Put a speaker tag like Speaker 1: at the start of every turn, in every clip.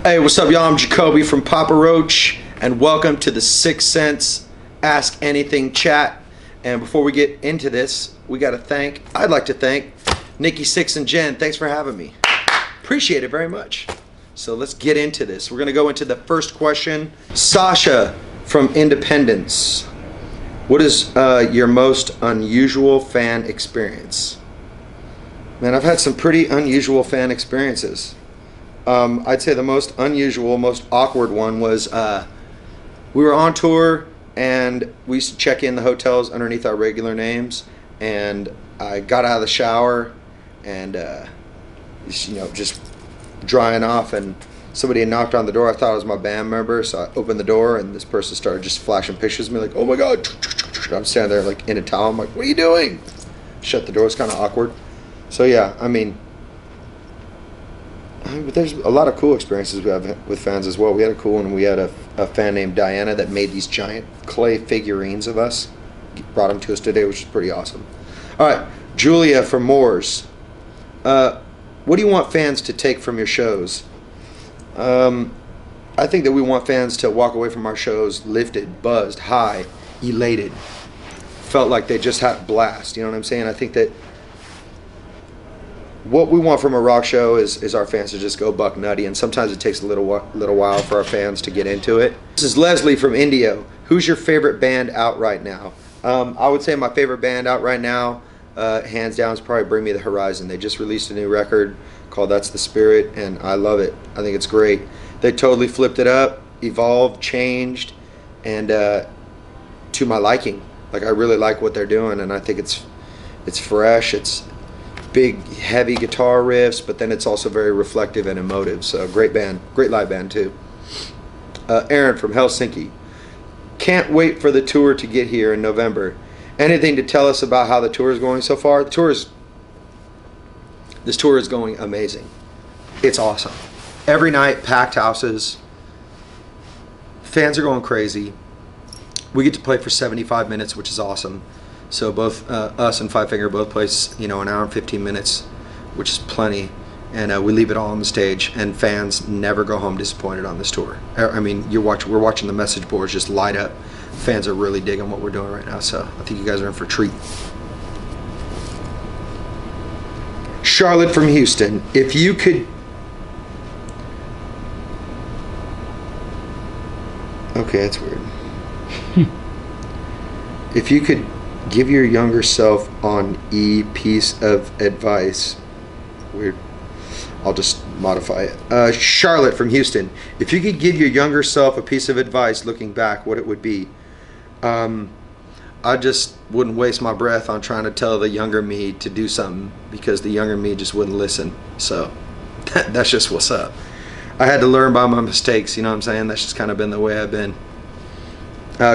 Speaker 1: Hey, what's up, y'all? I'm Jacoby from Papa Roach, and welcome to the Sixth Sense Ask Anything Chat. And before we get into this, I'd like to thank Nikki Sixx and Jen. Thanks for having me. Appreciate it very much. So let's get into this. We're gonna go into the first question. Sasha from Independence. What is your most unusual fan experience? Man, I've had some pretty unusual fan experiences. I'd say the most unusual, most awkward one was we were on tour and we used to check in the hotels underneath our regular names, and I got out of the shower and just drying off, and somebody had knocked on the door. I thought it was my band member, so I opened the door and this person started just flashing pictures of me like, oh my god. I'm standing there like in a towel. I'm like, what are you doing? Shut the door. It's kind of awkward. So yeah, I mean, but there's a lot of cool experiences we have with fans as well. We had a cool one. We had a fan named Diana that made these giant clay figurines of us. Brought them to us today, which is pretty awesome. All right, Julia from Moores. What do you want fans to take from your shows? I think that we want fans to walk away from our shows lifted, buzzed, high, elated. Felt like they just had a blast. You know what I'm saying? I think that what we want from a rock show is our fans to just go buck nutty, and sometimes it takes a little while for our fans to get into it. This is Leslie from Indio. Who's your favorite band out right now? I would say my favorite band out right now, hands down, is probably Bring Me the Horizon. They just released a new record called That's the Spirit, and I love it. I think it's great. They totally flipped it up, evolved, changed, and to my liking. Like, I really like what they're doing, and I think it's fresh. It's big, heavy guitar riffs, but then it's also very reflective and emotive. So great band, great live band too. Aaron from Helsinki. Can't wait for the tour to get here in November. Anything to tell us about how the tour is going so far? This tour is going amazing. It's awesome. Every night, packed houses. Fans are going crazy. We get to play for 75 minutes, which is awesome. So both us and Five Finger both play, an hour and 15 minutes, which is plenty. And we leave it all on the stage, and fans never go home disappointed on this tour. I mean, we're watching the message boards just light up. Fans are really digging what we're doing right now, so I think you guys are in for a treat. Charlotte from Houston. If you could... Okay, that's weird. If you could give your younger self on E piece of advice. Weird. I'll just modify it. Charlotte from Houston. If you could give your younger self a piece of advice looking back, what it would be? I just wouldn't waste my breath on trying to tell the younger me to do something, because the younger me just wouldn't listen. So that's just what's up. I had to learn by my mistakes, you know what I'm saying? That's just kind of been the way I've been.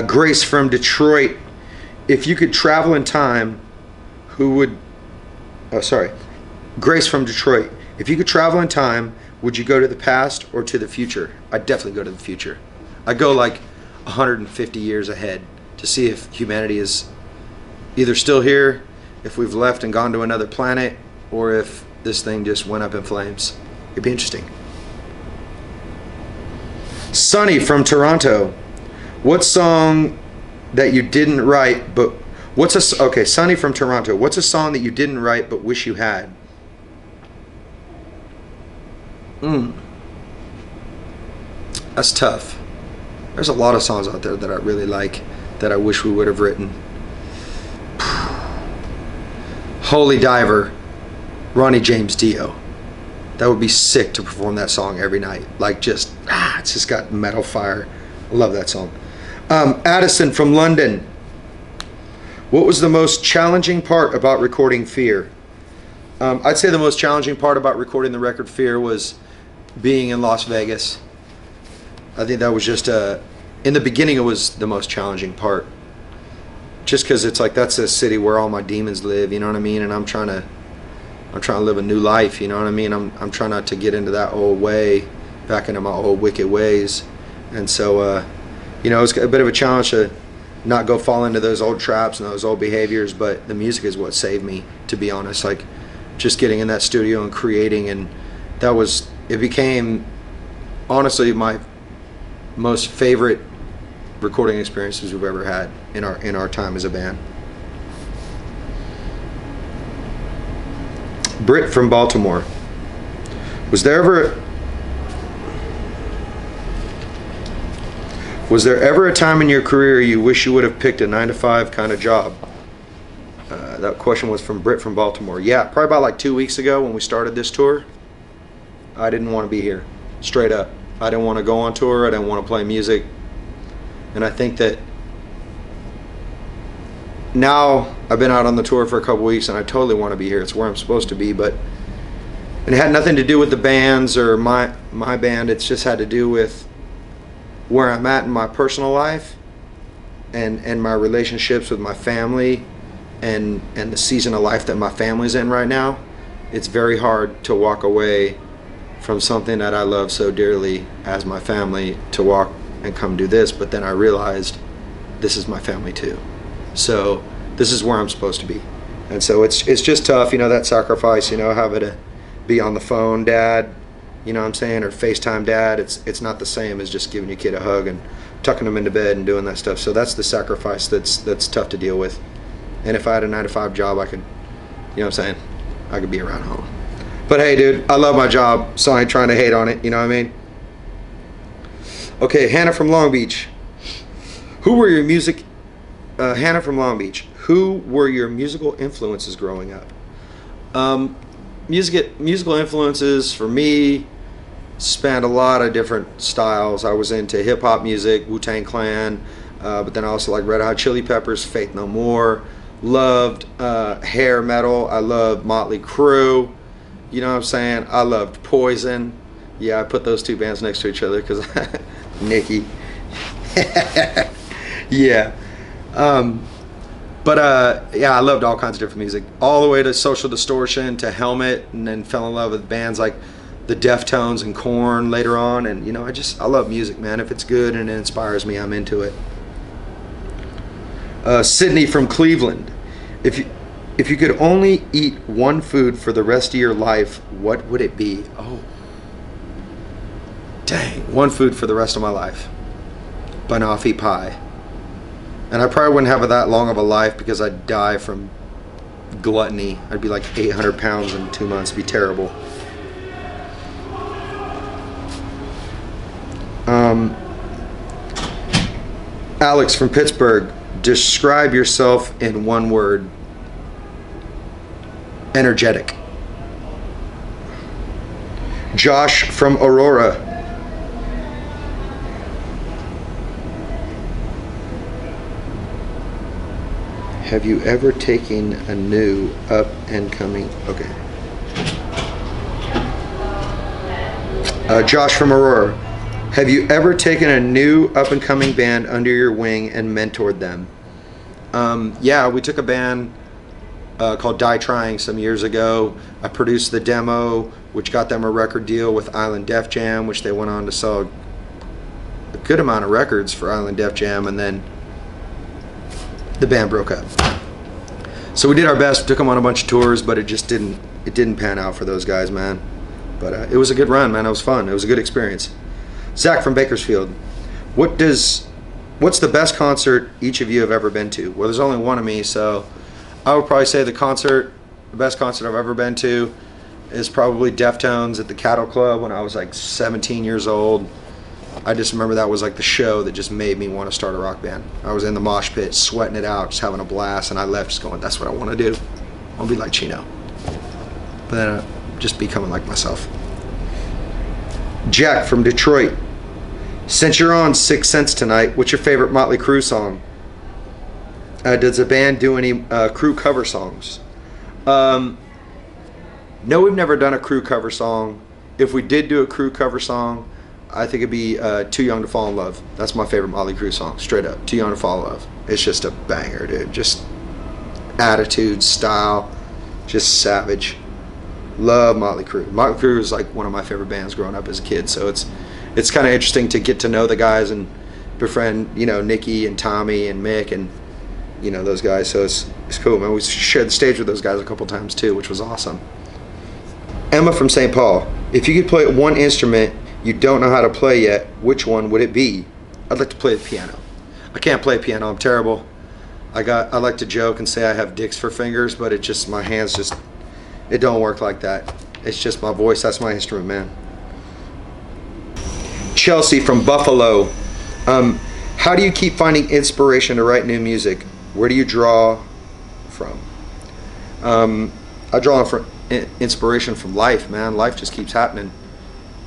Speaker 1: Grace from Detroit. If you could travel in time, Grace from Detroit. If you could travel in time, would you go to the past or to the future? I'd definitely go to the future. I'd go like 150 years ahead to see if humanity is either still here, if we've left and gone to another planet, or if this thing just went up in flames. It'd be interesting. Sunny from Toronto. What song that you didn't write, but Sunny from Toronto. What's a song that you didn't write but wish you had? That's tough. There's a lot of songs out there that I really like that I wish we would have written. Holy Diver, Ronnie James Dio. That would be sick to perform that song every night. Like, it's just got metal fire. I love that song. Addison from London. What was the most challenging part about recording Fear? I'd say the most challenging part about recording the record Fear was being in Las Vegas. I think that was just in the beginning it was the most challenging part, just because it's like that's a city where all my demons live, you know what I mean? And I'm trying to live a new life, you know what I mean? I'm trying not to get into that old way, back into my old wicked ways. And so it's a bit of a challenge to not go fall into those old traps and those old behaviors, but the music is what saved me, to be honest. Like, just getting in that studio and creating, and it became honestly my most favorite recording experiences we've ever had in our time as a band. Britt from Baltimore. Was there ever a time in your career you wish you would have picked a 9-to-5 kind of job? That question was from Britt from Baltimore. Yeah, probably about like 2 weeks ago when we started this tour, I didn't want to be here. Straight up. I didn't want to go on tour. I didn't want to play music. And I think that now I've been out on the tour for a couple weeks and I totally want to be here. It's where I'm supposed to be, and it had nothing to do with the bands or my band. It's just had to do with where I'm at in my personal life and my relationships with my family and the season of life that my family's in right now. It's very hard to walk away from something that I love so dearly as my family to walk and come do this, but then I realized this is my family too. So this is where I'm supposed to be. And so it's just tough, that sacrifice, having to be on the phone, Dad, you know what I'm saying, or FaceTime Dad. It's not the same as just giving your kid a hug and tucking them into bed and doing that stuff. So that's the sacrifice that's tough to deal with. And if I had a 9-to-5 job, I could, I could be around home. But hey, dude, I love my job, so I ain't trying to hate on it, you know what I mean? Okay, Hannah from Long Beach. Hannah from Long Beach. Who were your musical influences growing up? Musical influences for me spanned a lot of different styles. I was into hip-hop music, Wu-Tang Clan, but then I also like Red Hot Chili Peppers, Faith No More. Loved hair metal. I loved Motley, Crue. You know what I'm saying? I loved Poison. Yeah, I put those two bands next to each other because Nikki. Yeah. Yeah, I loved all kinds of different music. All the way to Social Distortion, to Helmet, and then fell in love with bands like the Deftones and Korn later on. And, I love music, man. If it's good and it inspires me, I'm into it. Sydney from Cleveland. If you could only eat one food for the rest of your life, what would it be? Oh, dang. One food for the rest of my life. Banoffee pie. And I probably wouldn't have that long of a life because I'd die from gluttony. I'd be like 800 pounds in 2 months. It'd be terrible. Alex from Pittsburgh. Describe yourself in one word. Energetic. Josh from Aurora. Have you ever taken a new up and coming? Okay. Josh from Aurora. Have you ever taken a new up and coming band under your wing and mentored them? Yeah, we took a band called Die Trying some years ago. I produced the demo, which got them a record deal with Island Def Jam, which they went on to sell a good amount of records for Island Def Jam, and then the band broke up. So we did our best, took them on a bunch of tours, but it didn't pan out for those guys, man. But it was a good run, man. It was fun. It was a good experience. Zach from Bakersfield. What's the best concert each of you have ever been to? Well, there's only one of me, so I would probably say the best concert I've ever been to is probably Deftones at the Cattle Club when I was like 17 years old. I just remember that was like the show that just made me want to start a rock band. I was in the mosh pit, sweating it out, just having a blast, and I left just going, that's what I want to do. I'll be like Chino. But then just becoming like myself. Jack from Detroit. Since you're on Sixth Sense tonight, what's your favorite Motley Crue song? Does the band do any Crue cover songs? No, we've never done a Crue cover song. If we did do a Crue cover song, I think it'd be Too Young to Fall in Love. That's my favorite Motley Crue song, straight up. Too Young to Fall in Love. It's just a banger, dude. Just attitude, style, just savage. Love Motley Crue. Motley Crue is like one of my favorite bands growing up as a kid, so it's kind of interesting to get to know the guys and befriend, Nikki and Tommy and Mick and, those guys. So it's cool, man. We shared the stage with those guys a couple times too, which was awesome. Emma from St. Paul. If you could play one instrument you don't know how to play yet, which one would it be? I'd like to play the piano. I can't play piano. I'm terrible. I like to joke and say I have dicks for fingers, but it just, my hands just, it don't work like that. It's just my voice. That's my instrument, man. Chelsea from Buffalo. How do you keep finding inspiration to write new music? Where do you draw from? I draw from inspiration from life, man. Life just keeps happening.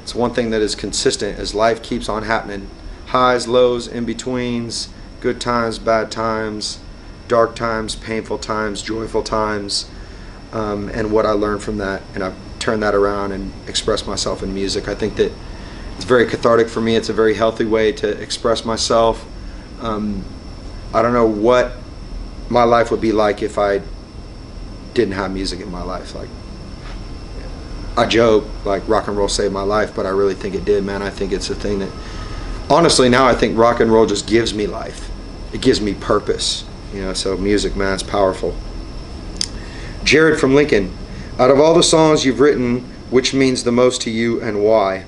Speaker 1: It's one thing that is consistent, is life keeps on happening. Highs, lows, in-betweens, good times, bad times, dark times, painful times, joyful times, and what I learned from that, and I've turned that around and expressed myself in music. I think that it's very cathartic for me. It's a very healthy way to express myself. I don't know what my life would be like if I didn't have music in my life. Like, I joke like rock and roll saved my life, but I really think it did, man. I think it's a thing that, honestly, now I think rock and roll just gives me life. It gives me purpose, you know. So music, man, it's powerful. Jared from Lincoln. Out of all the songs you've written, which means the most to you and why?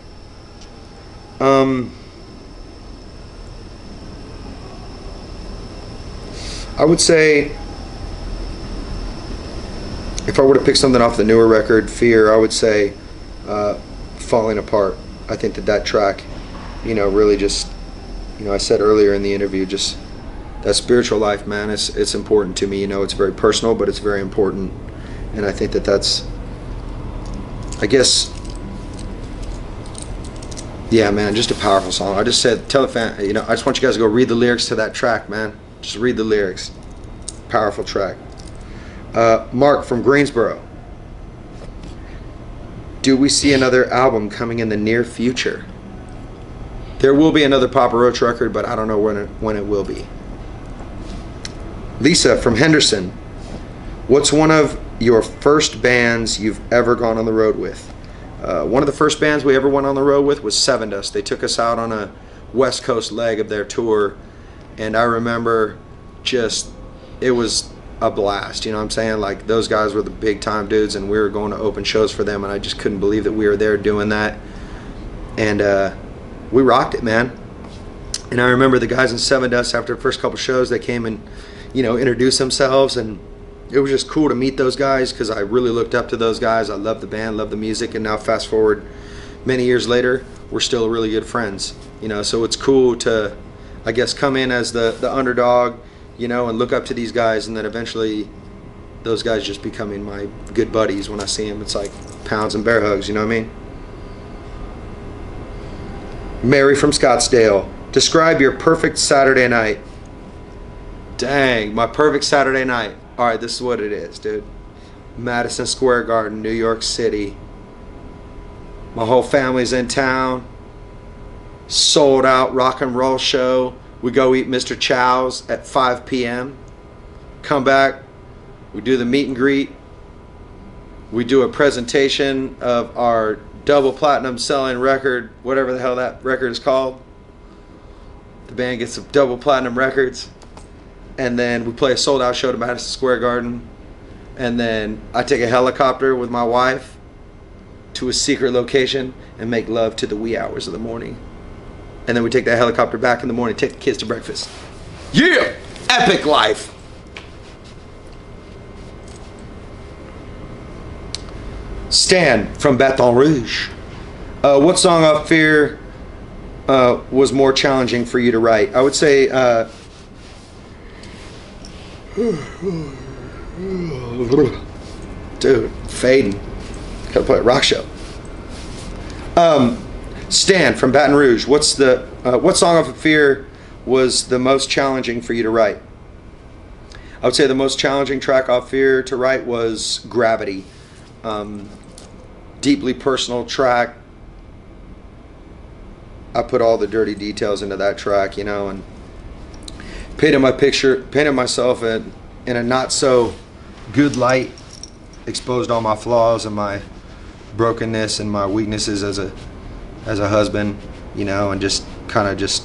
Speaker 1: I would say, if I were to pick something off the newer record, Fear, I would say Falling Apart. I think that track, you know, really just, you know, I said earlier in the interview, just that spiritual life, man, it's important to me. You know, it's very personal, but it's very important. And I think that's, I guess, yeah, man, just a powerful song. I just said, tell the fan, you know, I just want you guys to go read the lyrics to that track, man. Just read the lyrics. Powerful track. Mark from Greensboro. Do we see another album coming in the near future? There will be another Papa Roach record, but I don't know when it will be. Lisa from Henderson. What's one of your first bands you've ever gone on the road with? One of the first bands we ever went on the road with was Seven Dust. They took us out on a West Coast leg of their tour, and I remember just, it was a blast, you know what I'm saying? Like, those guys were the big time dudes, and we were going to open shows for them, and I just couldn't believe that we were there doing that. And we rocked it, man. And I remember the guys in Seven Dust, after the first couple shows, they came and, you know, introduced themselves, and it was just cool to meet those guys, because I really looked up to those guys. I love the band, love the music, and now fast forward many years later, we're still really good friends, you know. So it's cool to, I guess, come in as the underdog, you know, and look up to these guys, and then eventually those guys just becoming my good buddies. When I see them, it's like pounds and bear hugs, you know what I mean? Mary from Scottsdale. Describe your perfect Saturday night. Dang, my perfect Saturday night. All right, this is what it is, dude. Madison Square Garden, New York City. My whole family's in town. Sold out rock and roll show. We go eat Mr. Chow's at 5 p.m. Come back. We do the meet and greet. We do a presentation of our double platinum selling record, whatever the hell that record is called. The band gets some double platinum records. And then we play a sold out show to Madison Square Garden. And then I take a helicopter with my wife to a secret location and make love to the wee hours of the morning. And then we take that helicopter back in the morning, take the kids to breakfast. Yeah! Epic life! Stan from Baton Rouge. What song off Fear was more challenging for you to write? I would say dude, fading. Gotta play a rock show. Stan from Baton Rouge. What song off of Fear was the most challenging for you to write? I would say the most challenging track off Fear to write was Gravity. Deeply personal track. I put all the dirty details into that track, you know, and painted myself in a not so good light, exposed all my flaws and my brokenness and my weaknesses as a husband, you know, and just kind of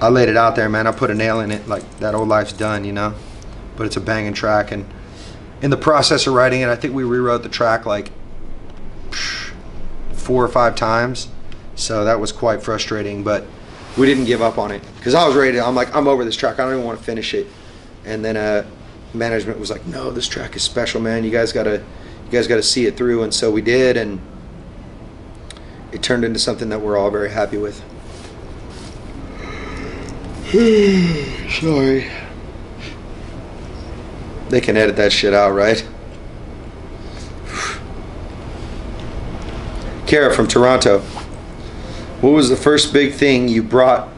Speaker 1: I laid it out there, man. I put a nail in it, like that old life's done, you know. But it's a banging track, and in the process of writing it, I think we rewrote the track like 4 or 5 times. So that was quite frustrating, but we didn't give up on it because I was ready to, I'm like, I'm over this track. I don't even want to finish it. And then management was like, no, this track is special, man. You guys gotta see it through. And so we did, and it turned into something that we're all very happy with. Sorry. They can edit that shit out, right? Kara from Toronto. What was the first big thing you brought?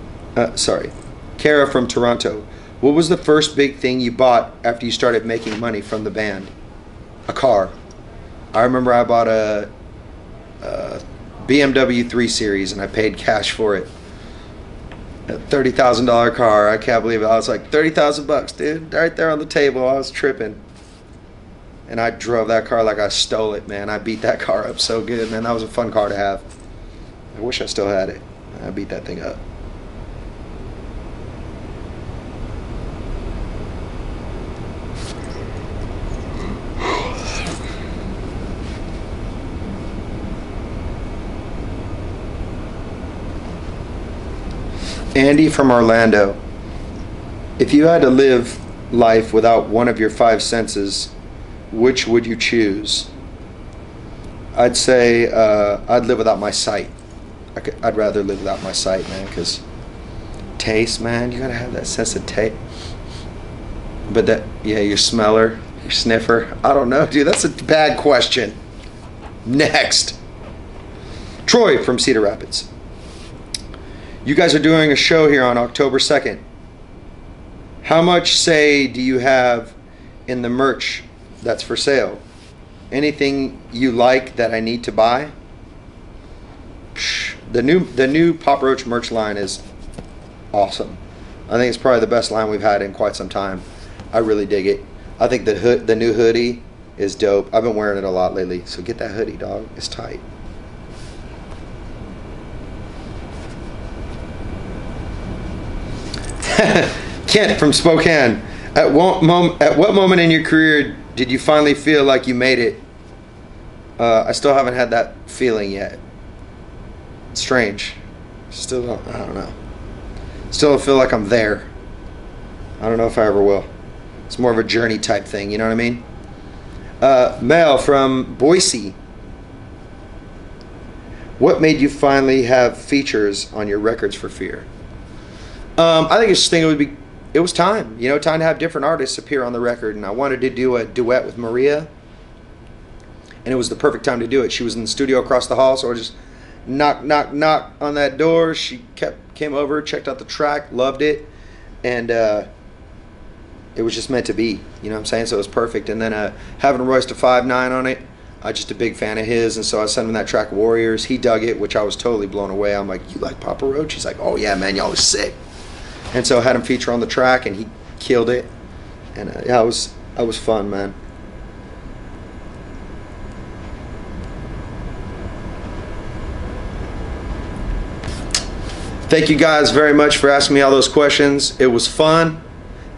Speaker 1: Kara from Toronto. What was the first big thing you bought after you started making money from the band? A car. I remember I bought a BMW 3 Series and I paid cash for it. A $30,000 car. I can't believe it. I was like, 30,000 bucks, dude. Right there on the table. I was tripping. And I drove that car like I stole it, man. I beat that car up so good, man. That was a fun car to have. I wish I still had it. I beat that thing up. Andy from Orlando. If you had to live life without one of your 5 senses, which would you choose? I'd say I'd live without my sight. I'd rather live without my sight, man, because taste, man, you gotta have that sense of taste. But that, yeah, your smeller, your sniffer, I don't know, dude, that's a bad question. Next. Troy from Cedar Rapids. You guys are doing a show here on October 2nd. How much say do you have in the merch that's for sale? Anything you like that I need to buy? The new Papa Roach merch line is awesome. I think it's probably the best line we've had in quite some time. I really dig it. I think the new hoodie is dope. I've been wearing it a lot lately, so get that hoodie, dog. It's tight. Kent from Spokane. At what moment in your career did you finally feel like you made it? I still haven't had that feeling yet. It's strange. Still don't, I don't know. Still don't feel like I'm there. I don't know if I ever will. It's more of a journey type thing, you know what I mean? Mel from Boise. What made you finally have features on your Records for Fear? I think it's just thinking it was time, you know, time to have different artists appear on the record, and I wanted to do a duet with Maria, and it was the perfect time to do it. She was in the studio across the hall, so I just knock on that door. She came over, checked out the track, loved it, and it was just meant to be, you know what I'm saying? So it was perfect. And then having Royce to 5'9" on it, I'm just a big fan of his, and so I sent him that track Warriors. He dug it, which I was totally blown away. I'm like, you like Papa Roach? He's like, oh yeah, man, y'all was sick. And so I had him feature on the track, and he killed it. And yeah, it was fun, man. Thank you guys very much for asking me all those questions. It was fun.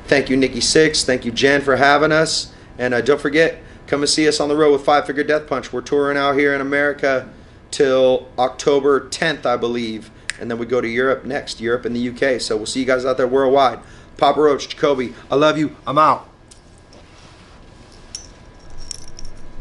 Speaker 1: Thank you, Nikki Sixx. Thank you, Jen, for having us. And don't forget, come and see us on the road with Five Finger Death Punch. We're touring out here in America till October 10th, I believe. And then we go to Europe next, Europe and the UK. So we'll see you guys out there worldwide. Papa Roach, Jacoby, I love you. I'm out.